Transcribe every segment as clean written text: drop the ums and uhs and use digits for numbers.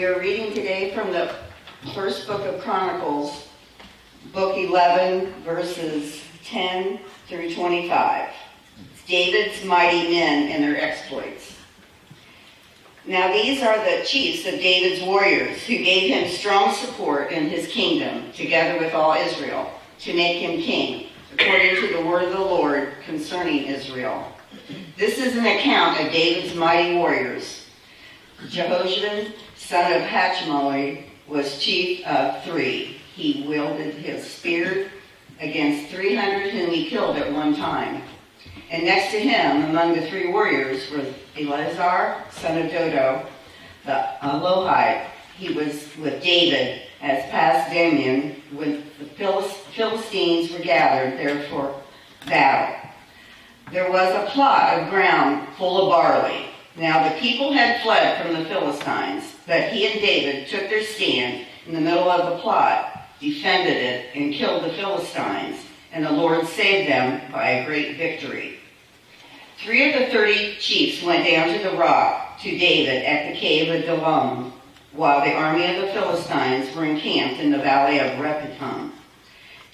We are reading today from the first book of Chronicles, book 11, verses 10 through 25. It's David's mighty men and their exploits. Now these are the chiefs of David's warriors who gave him strong support in his kingdom, together with all Israel, to make him king, according to the word of the Lord concerning Israel. This is an account of David's mighty warriors. Jehoshaphat, son of Hachmoni, was chief of 3. He wielded his spear against 300 whom he killed at one time. And next to him, among the 3 warriors, was Eleazar, son of Dodo, the Alohite. He was with David as Pas-Damian, when the Philistines were gathered there for battle. There was a plot of ground full of barley. Now the people had fled from the Philistines, but he and David took their stand in the middle of the plot, defended it, and killed the Philistines, and the Lord saved them by a great victory. 3 of the 30 chiefs went down to the rock to David at the cave of Adullam, while the army of the Philistines were encamped in the valley of Rephaim.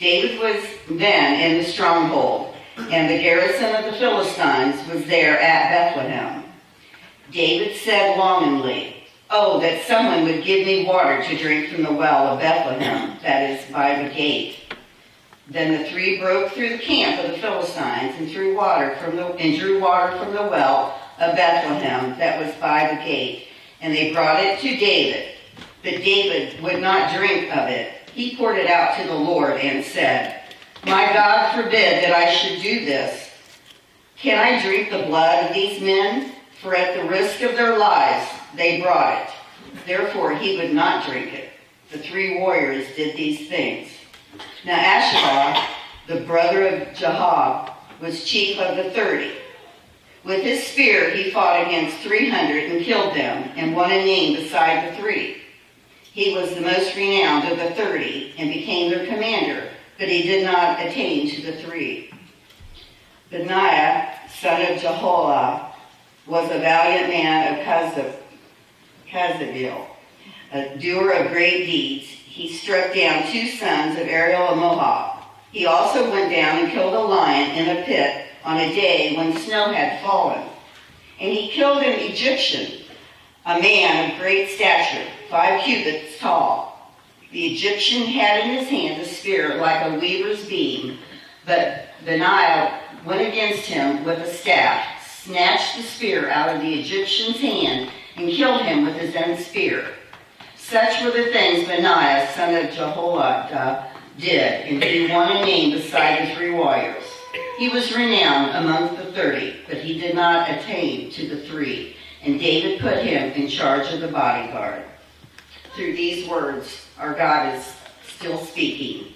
David was then in the stronghold, and the garrison of the Philistines was there at Bethlehem. David said longingly, "Oh, that someone would give me water to drink from the well of Bethlehem, that is, by the gate." Then the 3 broke through the camp of the Philistines and drew water from the well of Bethlehem that was by the gate, and they brought it to David. But David would not drink of it. He poured it out to the Lord and said, "My God forbid that I should do this. Can I drink the blood of these men? For at the risk of their lives they brought it." Therefore he would not drink it. The 3 warriors did these things. Now Asherah, the brother of Joab, was chief of the 30. With his spear he fought against 300 and killed them, and won a name beside the 3. He was the most renowned of the 30 and became their commander, but he did not attain to the 3. Benaiah, son of Jehoiada, was a valiant man of Kazabeel, a doer of great deeds. He struck down 2 sons of Ariel of Moab. He also went down and killed a lion in a pit on a day when snow had fallen. And he killed an Egyptian, a man of great stature, 5 cubits tall. The Egyptian had in his hand a spear like a weaver's beam, but Benaiah went against him with a staff, snatched the spear out of the Egyptian's hand, and killed him with his own spear. Such were the things Benaiah, son of Jehoiada, did, and he won a name beside the 3 warriors. He was renowned among the 30, but he did not attain to the 3, and David put him in charge of the bodyguard. Through these words, our God is still speaking.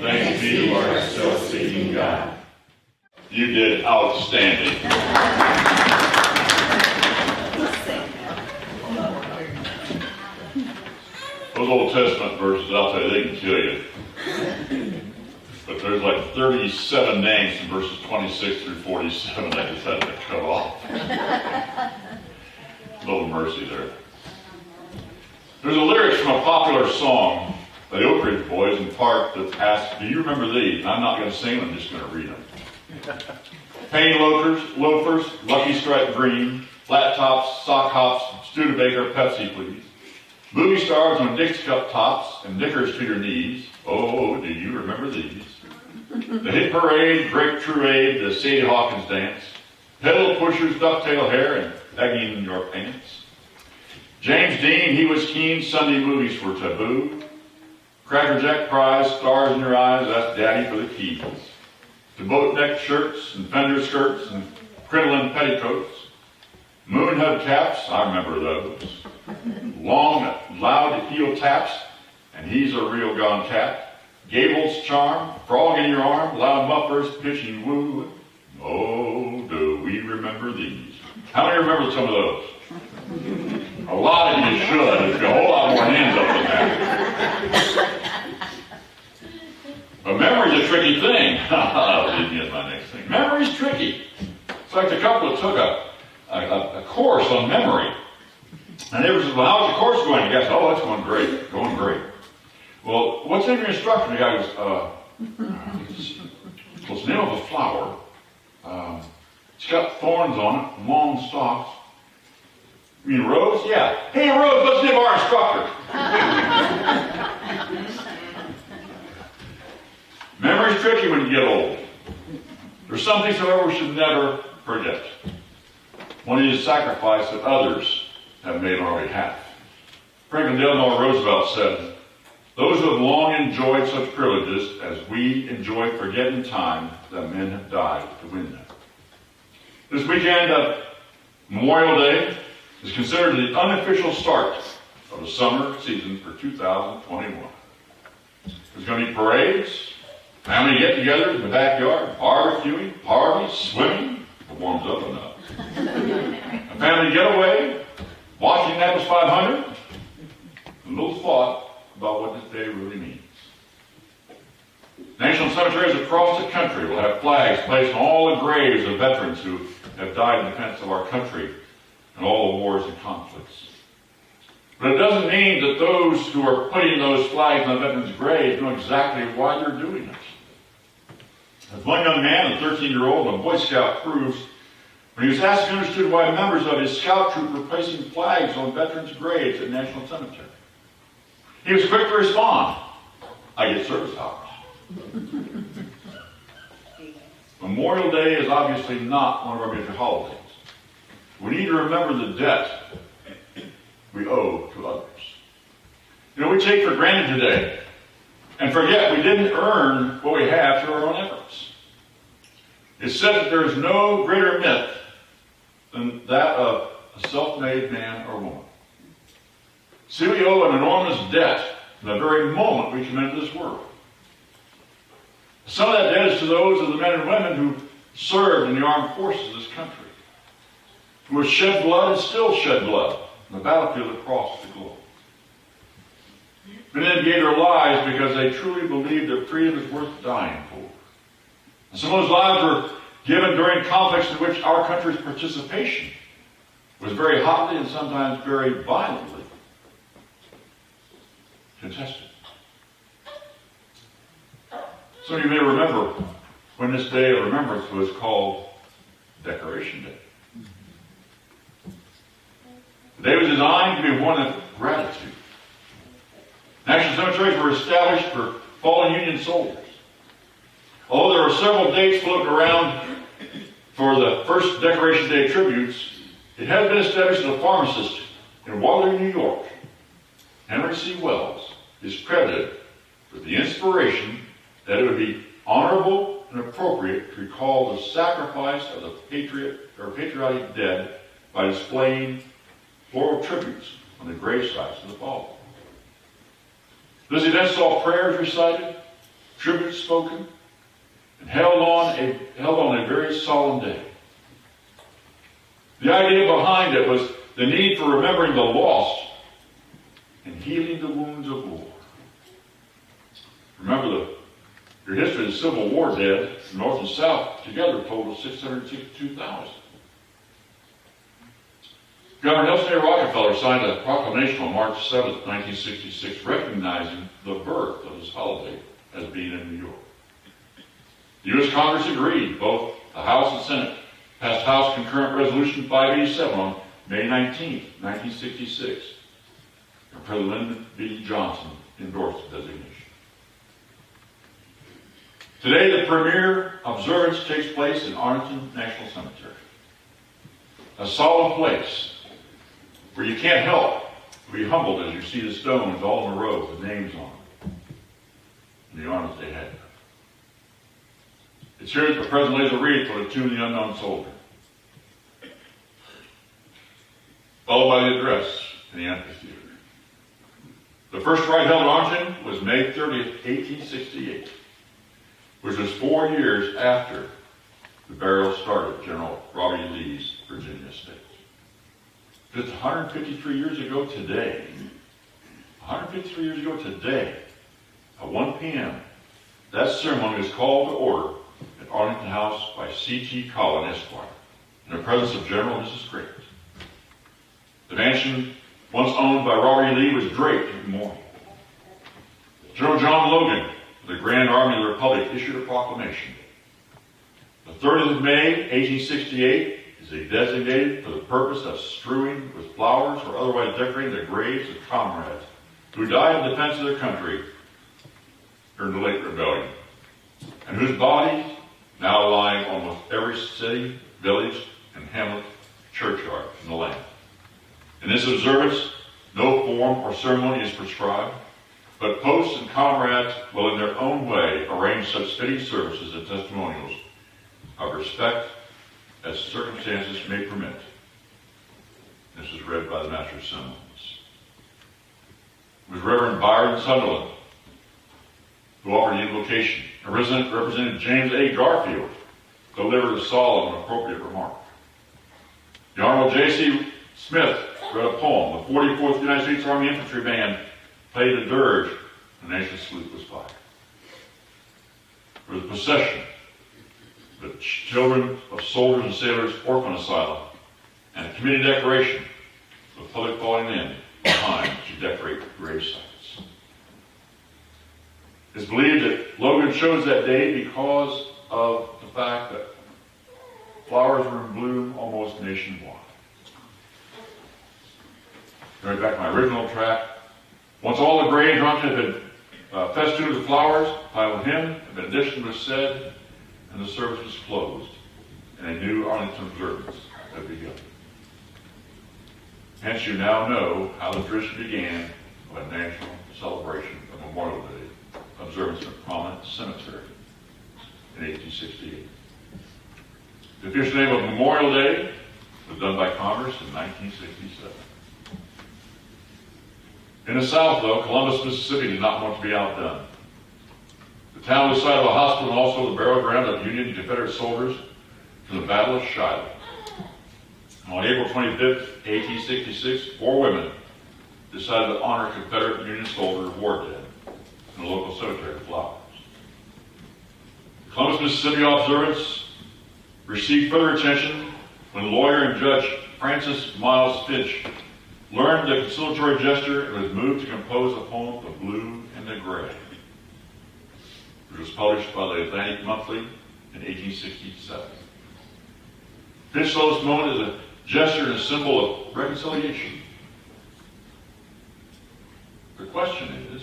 Thanks be to our still speaking God. You did outstanding. Those Old Testament verses, I'll tell you, they can kill you. But there's like 37 names in verses 26 through 47 I just had to cut off. A little mercy there. There's a lyrics from a popular song by the Oak Ridge Boys in part that asks, "Do you remember these?" And I'm not going to sing them, I'm just going to read them. Penny loafers, Lucky Strike green, flat tops, sock hops, Studebaker, Pepsi please. Movie stars on Dixie Cup tops and knickers to your knees. Oh, do you remember these? The hit parade, grape truade, the Sadie Hawkins dance. Pedal pushers, ducktail hair, and pegging in your pants. James Dean, he was keen, Sunday movies were taboo. Cracker Jack prize, stars in your eyes, that's daddy for the keys. The boat-neck shirts and fender skirts and crinoline petticoats. Moon hub caps, I remember those. Long, loud heel taps, and he's a real gone cat. Gable's charm, frog in your arm, loud mufflers, pitching woo. Oh, do we remember these? How many remember some of those? A lot of you should. There's a whole lot more hands up than that. But memory's a tricky thing. That'll lead me to my next thing. Memory's tricky. It's like the couple that took a course on memory. My neighbor says, well, how's the course going? The guy says, oh, it's going great, going great. Well, what's in your instruction? The guy goes, it's the name of a flower. It's got thorns on it, long stalks. You mean Rose? Yeah. Hey, Rose, what's the name of our instructor? Memory's tricky when you get old. There's some things, however, we should never forget. One is the sacrifice that others have made on our behalf. Franklin Delano Roosevelt said, those who have long enjoyed such privileges as we enjoy forgetting time that men have died to win them. This weekend of Memorial Day is considered the unofficial start of the summer season for 2021. There's going to be parades, family get-togethers in the backyard, barbecuing, parties, swimming. It warms up enough. A family getaway, watching Naples 500, a little thought about what this day really means. National cemeteries across the country will have flags placed on all the graves of veterans who have died in defense of our country and all the wars and conflicts. But it doesn't mean that those who are putting those flags on the veterans' graves know exactly why they're doing it. As one young man, a 13-year-old, a Boy Scout, proves, when he was asked if he understood why members of his scout troop were placing flags on veterans' graves at National Cemetery. He was quick to respond, I get service hours. Memorial Day is obviously not one of our major holidays. We need to remember the debt we owe to others. We take for granted today and forget we didn't earn what we have through our own efforts. It's said that there is no greater myth than that of a self-made man or woman. See, we owe an enormous debt from the very moment we come into this world. Some of that debt is to those of the men and women who served in the armed forces of this country, who have shed blood and still shed blood on the battlefield across the globe. Many of them gave their lives because they truly believed that freedom is worth dying for. And some of those lives were given during conflicts in which our country's participation was very hotly and sometimes very violently contested. Some of you may remember when this day of remembrance was called Decoration Day. The day was designed to be one of gratitude. National cemeteries were established for fallen Union soldiers. Although there were several dates floating around for the first Decoration Day tributes, it had been established that a pharmacist in Waterloo, New York, Henry C. Wells, is credited with the inspiration that it would be honorable and appropriate to recall the sacrifice of the patriotic dead by displaying floral tributes on the gravesites of the fallen. This event saw prayers recited, tributes spoken, and held on a very solemn day. The idea behind it was the need for remembering the lost and healing the wounds of war. Remember, your history of the Civil War dead, North and South, together totaled 662,000. Governor Nelson A. Rockefeller signed a proclamation on March 7, 1966, recognizing the birth of this holiday as being in New York. The U.S. Congress agreed. Both the House and Senate passed House Concurrent Resolution 587 on May 19, 1966. And President Lyndon B. Johnson endorsed the designation. Today, the premier observance takes place in Arlington National Cemetery, a solemn place where you can't help but be humbled as you see the stones all in a row with names on them and the honors they had. It's here that the President lays a wreath for the tomb of the unknown soldier, followed by the address in the amphitheater. The first rite held in Arlington was May 30th, 1868, which was 4 years after the burial started at General Robert E. Lee's Virginia estate. Just 153 years ago today, at 1 p.m., that ceremony was called to order at Arlington House by C.T. Collin, Esquire, in the presence of General and Mrs. Grant. The mansion once owned by Robert E. Lee, was draped in mourning. General John Logan, of the Grand Army of the Republic, issued a proclamation. The 30th of May, 1868, is designated for the purpose of strewing with flowers or otherwise decorating the graves of comrades who died in defense of their country during the late rebellion, and whose bodies now lie in almost every city, village, and hamlet churchyard in the land. In this observance, no form or ceremony is prescribed, but posts and comrades will in their own way arrange such fitting services and testimonials of respect as circumstances may permit. This is read by the Master of Ceremonies. It was Reverend Byron Sunderland who offered the invocation. Representative James A. Garfield delivered a solemn and appropriate remark. The Honorable J.C. Smith read a poem. The 44th United States Army Infantry Band played a dirge. The national salute was fired. There was a procession. The Children of Soldiers and Sailors Orphan Asylum and a community decoration with public falling in behind to decorate grave sites. It's believed that Logan chose that day because of the fact that flowers were in bloom almost nationwide. Going back to my original track, once all the graves had been festooned with flowers, a final hymn, a benediction was said, and the service was closed, and a new Arlington observance had begun. Hence, you now know how the tradition began of a national celebration of Memorial Day, observance in a prominent cemetery in 1868. The official name of Memorial Day was done by Congress in 1967. In the South, though, Columbus, Mississippi did not want to be outdone. The town was the site of a hospital and also the burial ground of Union and Confederate soldiers from the Battle of Shiloh. On April 25th, 1866, 4 women decided to honor Confederate Union soldier war dead in a local cemetery with flowers. The Columbus, Mississippi observance received further attention when lawyer and judge Francis Miles Finch learned the conciliatory gesture and was moved to compose a poem, The Blue and the Gray, which was published by the Atlantic Monthly in 1867. Finch saw this moment as a gesture and a symbol of reconciliation. The question is,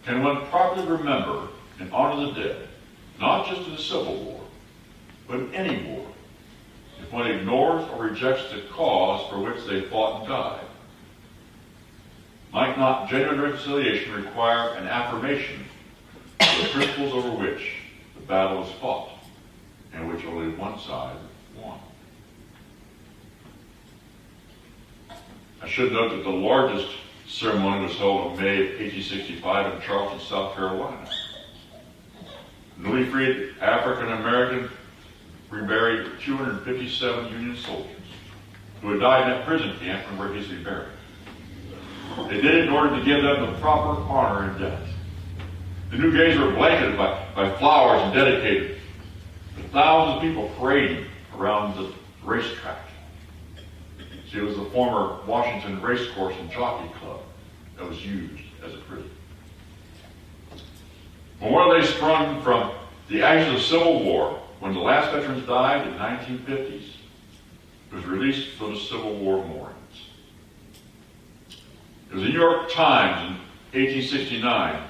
can one properly remember and honor the dead, not just in the Civil War, but in any war, if one ignores or rejects the cause for which they fought and died? Might not genuine reconciliation require an affirmation of the principles over which the battle was fought, and which only one side won? I should note that the largest ceremony was held in May of 1865 in Charleston, South Carolina. Newly freed African American reburied 257 Union soldiers who had died in that prison camp and were easily buried. They did it in order to give them the proper honor in death. The new graves were blanketed by flowers and dedicated to thousands of people parading around the racetrack. See, it was the former Washington Racecourse and Jockey Club that was used as a prison. Memorial Day sprung from the ashes of Civil War. When the last veterans died in the 1950s, it was released from the Civil War mournings. It was the New York Times in 1869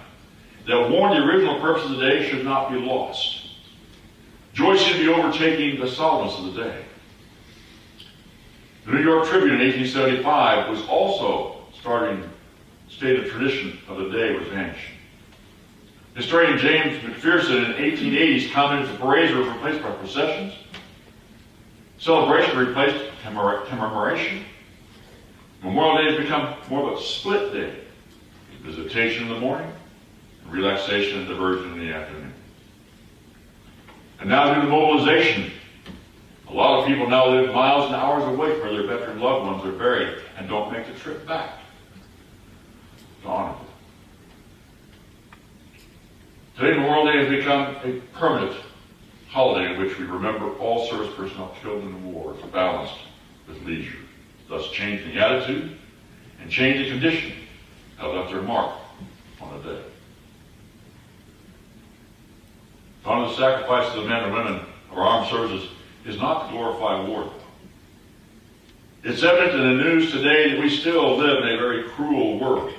that warned the original purpose of the day should not be lost. Joy seemed to be overtaking the solemnness of the day. The New York Tribune in 1875 was also stated tradition of the day was vanishing. Historian James McPherson in the 1880s commented the parades were replaced by processions, celebration replaced commemoration. Memorial Day has become more of a split day, visitation in the morning, and relaxation and diversion in the afternoon. And now due to mobilization, a lot of people now live miles and hours away from where their veteran loved ones are buried and don't make the trip back to honor them. Today, Memorial Day has become a permanent holiday in which we remember all service personnel killed in the wars, balanced with leisure, thus changing the attitude and change the condition have left their mark on the day. To honor the sacrifices of the men and women of our armed services is not to glorify war, though. It's evident in the news today that we still live in a very cruel world,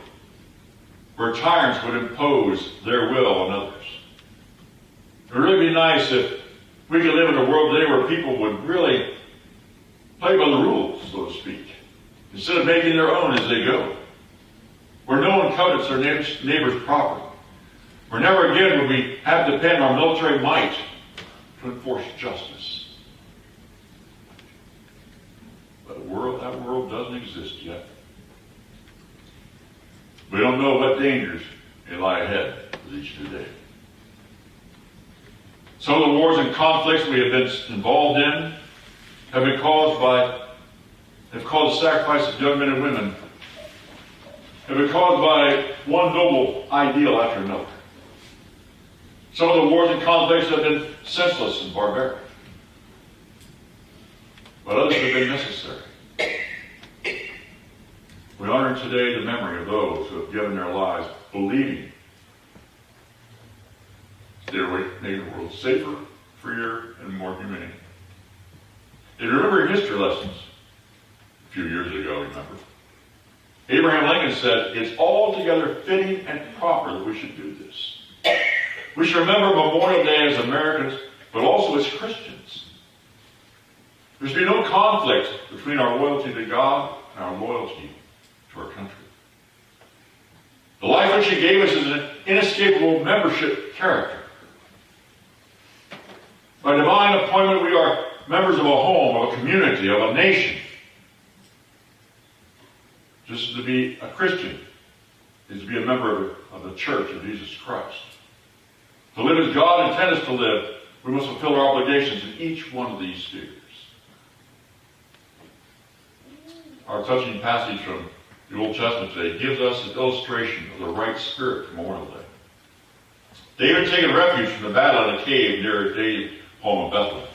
where tyrants would impose their will on others. It would really be nice if we could live in a world today where people would really play by the rules, so to speak, instead of making their own as they go. Where no one covets their neighbor's property. Where never again would we have to depend on military might to enforce justice. But that world doesn't exist yet. We don't know what dangers may lie ahead with each new day. Some of the wars and conflicts we have been involved in have caused the sacrifice of young men and women, have been caused by one noble ideal after another. Some of the wars and conflicts have been senseless and barbaric, but others have been necessary. We honor today the memory of those who have given their lives believing they were making the world safer, freer, and more humane. They remember history lessons a few years ago, remember? Abraham Lincoln said, "It's altogether fitting and proper that we should do this." We should remember Memorial Day as Americans, but also as Christians. There should be no conflict between our loyalty to God and our loyalty to our country. The life which He gave us is an inescapable membership character. By divine appointment, we are members of a home, of a community, of a nation. Just to be a Christian is to be a member of the Church of Jesus Christ. To live as God intended us to live, we must fulfill our obligations in each one of these spheres. Our touching passage from the Old Testament today gives us an illustration of the right spirit for Memorial Day. David had taken refuge from the battle in a cave near David's home of Bethlehem.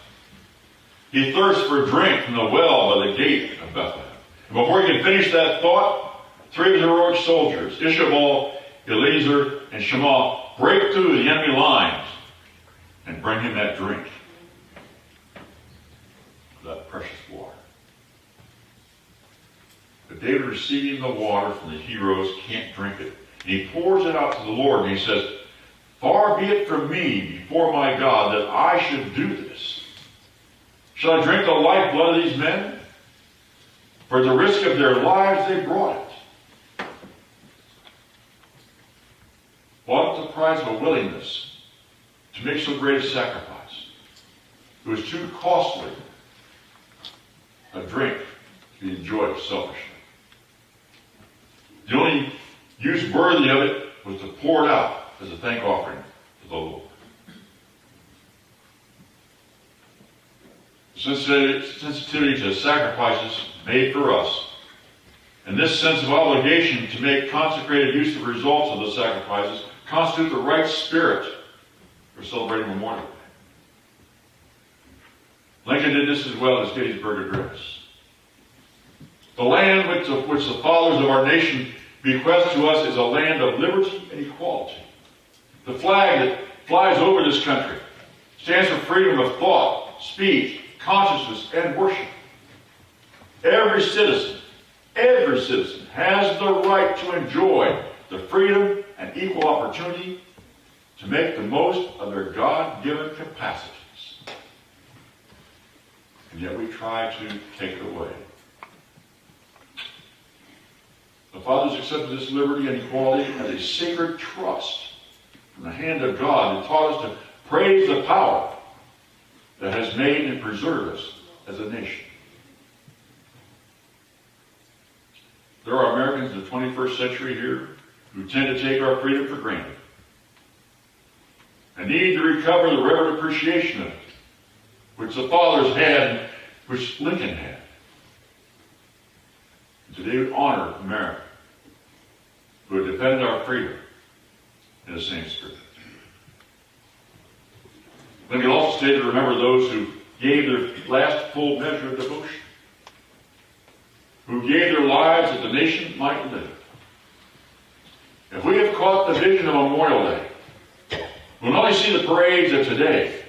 He thirsts for a drink from the well by the gate of Bethlehem. And before he can finish that thought, three of his heroic soldiers, Ishabal, Eleazar, and Shammah, break through the enemy lines and bring him that drink, that precious water. But David, receiving the water from the heroes, can't drink it. And he pours it out to the Lord, and he says, "Far be it from me before my God that I should do this. Shall I drink the lifeblood of these men? For at the risk of their lives they brought it." What the price of a willingness to make so great a sacrifice? It was too costly a drink to be enjoyed selfishly. The only use worthy of it was to pour it out as a thank offering to the Lord. Sensitivity to sacrifices made for us, and this sense of obligation to make consecrated use of the results of the sacrifices constitute the right spirit for celebrating Memorial Day. Lincoln did this as well as Gettysburg Address. The land which the fathers of our nation bequeath to us is a land of liberty and equality. The flag that flies over this country stands for freedom of thought, speech, consciousness, and worship. Every citizen has the right to enjoy the freedom and equal opportunity to make the most of their God-given capacities. And yet we try to take it away. The fathers accepted this liberty and equality as a sacred trust from the hand of God and taught us to praise the power that has made and preserved us as a nation. There are Americans in the 21st century here who tend to take our freedom for granted and need to recover the reverent appreciation of it, which the fathers had, which Lincoln had. And today we honor America, who have defended our freedom in the same spirit. Lincoln also stated to remember those who gave their last full measure of devotion. who gave their lives that the nation might live. If we have caught the vision of Memorial Day, we'll not only see the parades of today,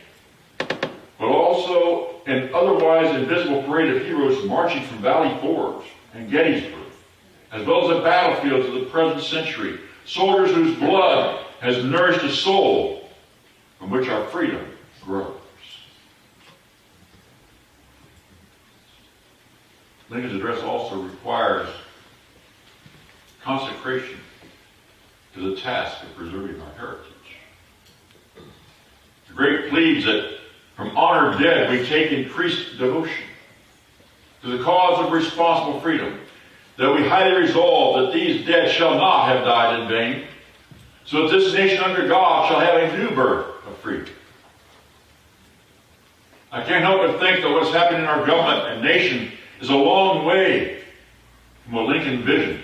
but also an otherwise invisible parade of heroes marching from Valley Forge and Gettysburg, as well as the battlefields of the present century, soldiers whose blood has nourished a soul from which our freedom grows. Lincoln's address also requires consecration to the task of preserving our heritage. The great pleads that from honored dead we take increased devotion to the cause of responsible freedom, that we highly resolve that these dead shall not have died in vain, so that this nation under God shall have a new birth of freedom. I can't help but think that what's happening in our government and nation is a long way from a Lincoln vision,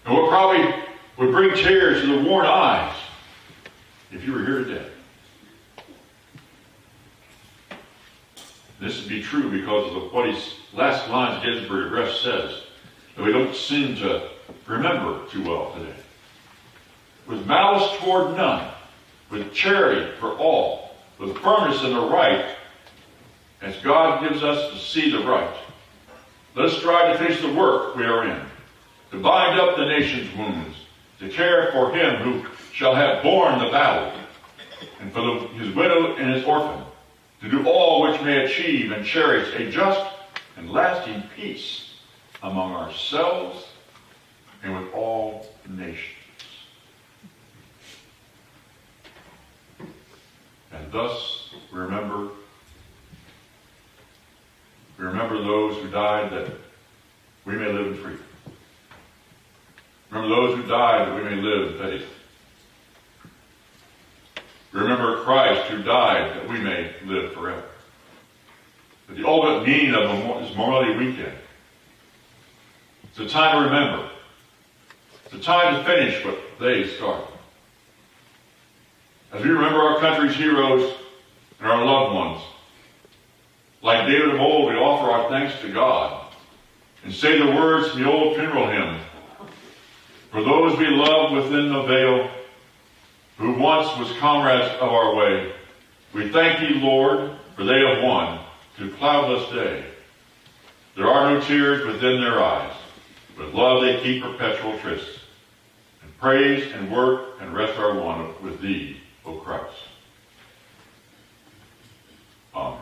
and what probably would bring tears to the worn eyes if you were here today. This would be true because of what his last lines of Gettysburg Address says, that we don't seem to remember too well today. With malice toward none, with charity for all, with firmness in the right, as God gives us to see the right, let us strive to finish the work we are in, to bind up the nation's wounds, to care for him who shall have borne the battle, and for his widow and his orphan, to do all which may achieve and cherish a just and lasting peace among ourselves and with all nations. And thus we remember those who died that we may live in freedom. Remember those who died that we may live in faith. Remember Christ who died that we may live forever. But the ultimate meaning of this Memorial Day weekend, it's a time to remember. It's a time to finish what they started. As we remember our country's heroes and our loved ones, like David of old, we offer our thanks to God and say the words from the old funeral hymn, for those we love within the veil, who once was comrades of our way, we thank thee, Lord, for they have won to cloudless day. There are no tears within their eyes. With love they keep perpetual tryst. And praise and work and rest are one with thee, O Christ. Amen.